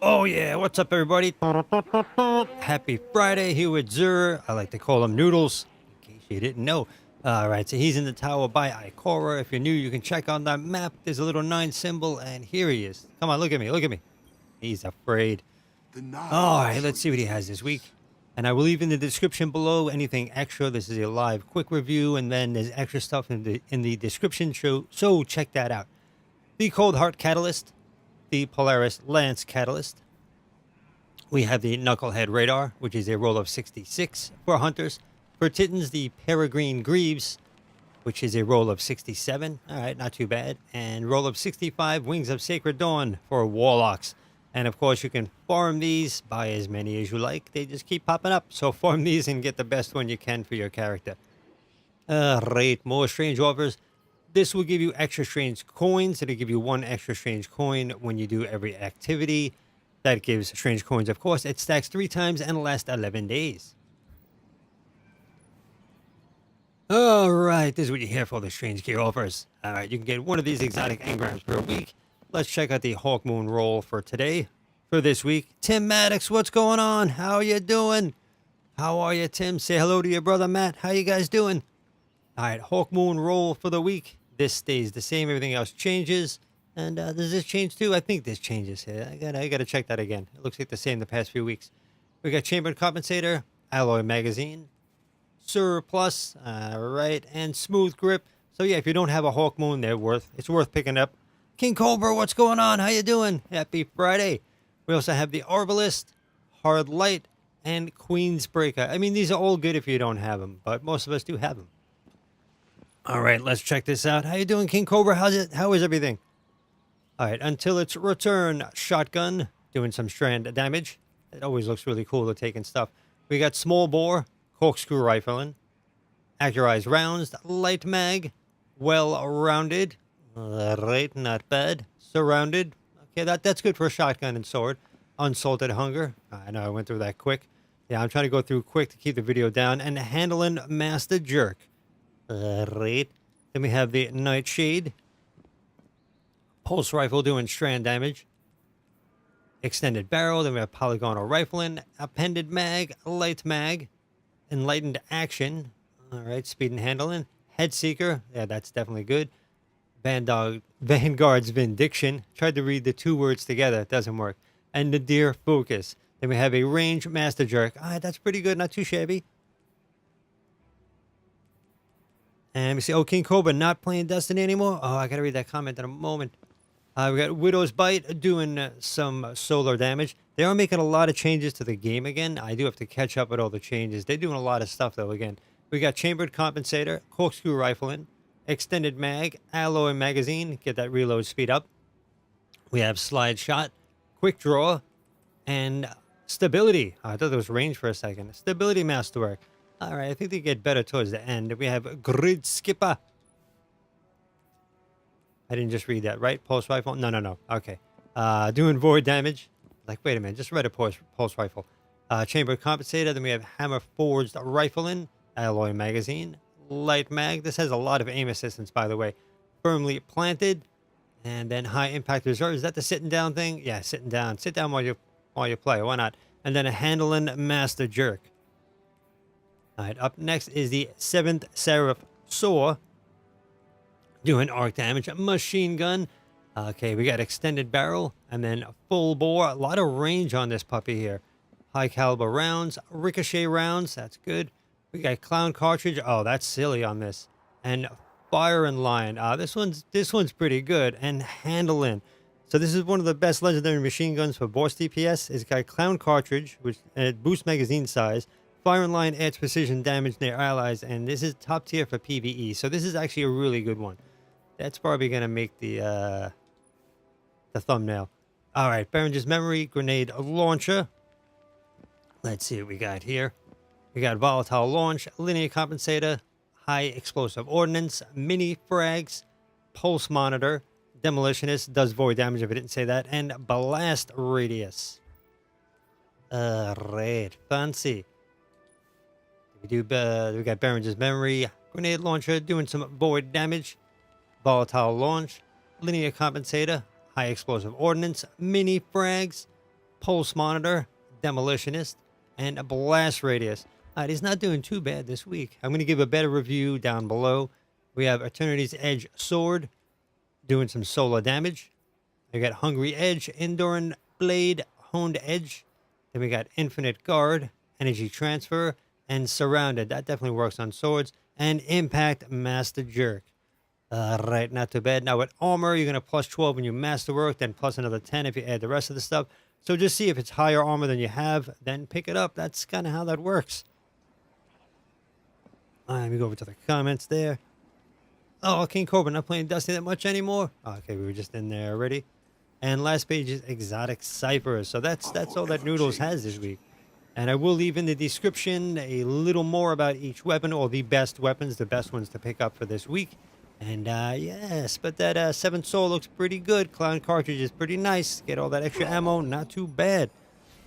Oh yeah, what's up everybody? Happy Friday here with Zur. I like to call him Noodles, in case you didn't know. Alright, so he's in the tower by Ikora. If you're new, you can check on that map. There's a little 9 symbol, and here he is. Come on, look at me, look at me. He's afraid. The 9 will Alright, show let's see you what he the has this answers. week. And I will leave in the description below anything extra. This is a live quick review, and then there's extra stuff in the description, so check that out. The Cold Heart Catalyst, the Polaris Lance Catalyst. We have the Knucklehead Radar, which is a roll of 66 for Hunters. For Titans, the Peregrine Greaves, which is a roll of 67. All right, not too bad. And roll of 65, Wings of Sacred Dawn for Warlocks. And of course, you can farm these, buy as many as you like. They just keep popping up. So farm these and get the best one you can for your character. Right, more strange offers. This will give you extra strange coins. It'll give you 1 extra strange coin when you do every activity. That gives strange coins, of course. It stacks 3 times and lasts 11 days. All right, this is what you hear for the strange gear offers. All right, you can get 1 of these exotic engrams per week. Let's check out the Hawk Moon roll for today. For this week, Tim Maddox, what's going on? How you doing? How are you, Tim? Say hello to your brother Matt. How you guys doing? All right, Hawk Moon roll for the week. This stays the same. Everything else changes. And does this change too? I think this changes here. I gotta check that again. It looks like the same the past few weeks. We got Chambered Compensator, Alloy Magazine, Surplus, right, and Smooth Grip. So yeah, if you don't have a Hawk Moon, it's worth picking up. King Cobra, what's going on? How you doing? Happy Friday. We also have the Arbalist, Hard Light, and Queen's Breaker. I mean, these are all good if you don't have them, but most of us do have them. All right, let's check this out. How you doing, King Cobra? How is everything? All right, until its return, shotgun, doing some strand damage. It always looks really cool to taking stuff. We got small bore, corkscrew rifling, accurized rounds, light mag, well-rounded. Right, not bad. Surrounded. Okay, that's good for a shotgun and sword. Unsalted hunger. I know I went through that quick. Yeah, I'm trying to go through quick to keep the video down. And handling master jerk. Right. Then we have the Nightshade. Pulse rifle doing strand damage. Extended barrel. Then we have polygonal rifling. Appended mag. Light mag. Enlightened action. All right. Speed and handling. Head seeker. Yeah, that's definitely good. Vanguard's Vindication. Tried to read the 2 words together. It doesn't work. And Nadir Focus. Then we have a range master jerk. That's pretty good. Not too shabby. And we see, King Cobra not playing Destiny anymore. Oh, I gotta read that comment in a moment. We got Widow's Bite doing some solar damage. They are making a lot of changes to the game again. I do have to catch up with all the changes. They're doing a lot of stuff, though, again. We got Chambered Compensator, Corkscrew Rifling, Extended Mag, Alloy Magazine, get that reload speed up. We have Slide Shot, Quick Draw, and Stability. I thought there was range for a second. Stability Masterwork. All right, I think they get better towards the end. We have Grid Skipper. I didn't just read that, right? Pulse rifle? No. Okay. Doing void damage. Like, wait a minute. Just read a pulse rifle. Chamber compensator. Then we have hammer forged rifling. Alloy magazine. Light mag. This has a lot of aim assistance, by the way. Firmly planted. And then high impact reserve. Is that the sitting down thing? Yeah, sitting down. Sit down while you play. Why not? And then a handling master jerk. All right. Up next is the 7th Seraph SAW. Doing arc damage, machine gun. Okay, we got extended barrel and then full bore. A lot of range on this puppy here. High caliber rounds, ricochet rounds. That's good. We got clown cartridge. Oh, that's silly on this. And fire and line. This one's pretty good. And handling. So this is one of the best legendary machine guns for boss DPS. It's got clown cartridge, which boosts magazine size. Fire and line adds precision damage near allies, and this is top tier for PvE. So this is actually a really good one. That's probably going to make the thumbnail. All right, Behringer's Memory, Grenade Launcher. Let's see what we got here. We got Volatile Launch, Linear Compensator, High Explosive Ordnance, Mini Frags, Pulse Monitor, Demolitionist, does void damage if I didn't say that, and Blast Radius. Right, fancy. We got Behringer's Memory, Grenade Launcher, doing some void damage. Volatile Launch, Linear Compensator, High Explosive Ordnance, Mini Frags, pulse monitor, demolitionist, and a blast radius. All right, he's not doing too bad this week. I'm going to give a better review down below. We have Eternity's Edge Sword doing some solar damage. I got Hungry Edge, Enduring Blade, Honed Edge. Then we got Infinite Guard, Energy Transfer, and Surrounded. That definitely works on swords. And Impact Master Jerk. Right, not too bad. Now with armor, you're going to plus 12 when you masterwork, then plus another 10 if you add the rest of the stuff. So just see if it's higher armor than you have, then pick it up. That's kind of how that works. All right, let me go over to the comments there. Oh, King Cobra not playing Destiny that much anymore. Oh, okay, we were just in there already. And last page is exotic ciphers. So that's all that Noodles has this week. And I will leave in the description a little more about each weapon, or the best weapons, the best ones to pick up for this week. And yes, but that Seventh Soul looks pretty good. Clown Cartridge is pretty nice. Get all that extra ammo, not too bad.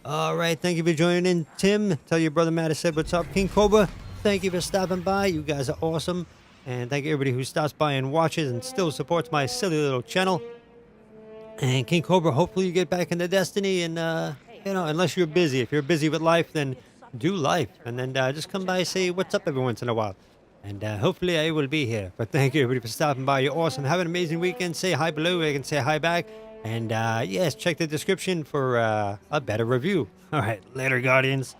All right, thank you for joining in, Tim. Tell your brother Matt I said what's up. King Cobra, thank you for stopping by. You guys are awesome. And thank you everybody who stops by and watches and still supports my silly little channel. And King Cobra, hopefully you get back into Destiny. And, you know, unless you're busy. If you're busy with life, then do life. And then just come by and say what's up every once in a while. And hopefully I will be here. But thank you everybody for stopping by. You're awesome. Have an amazing weekend. Say hi below. I can say hi back. And yes, check the description for a better review. All right, later, Guardians.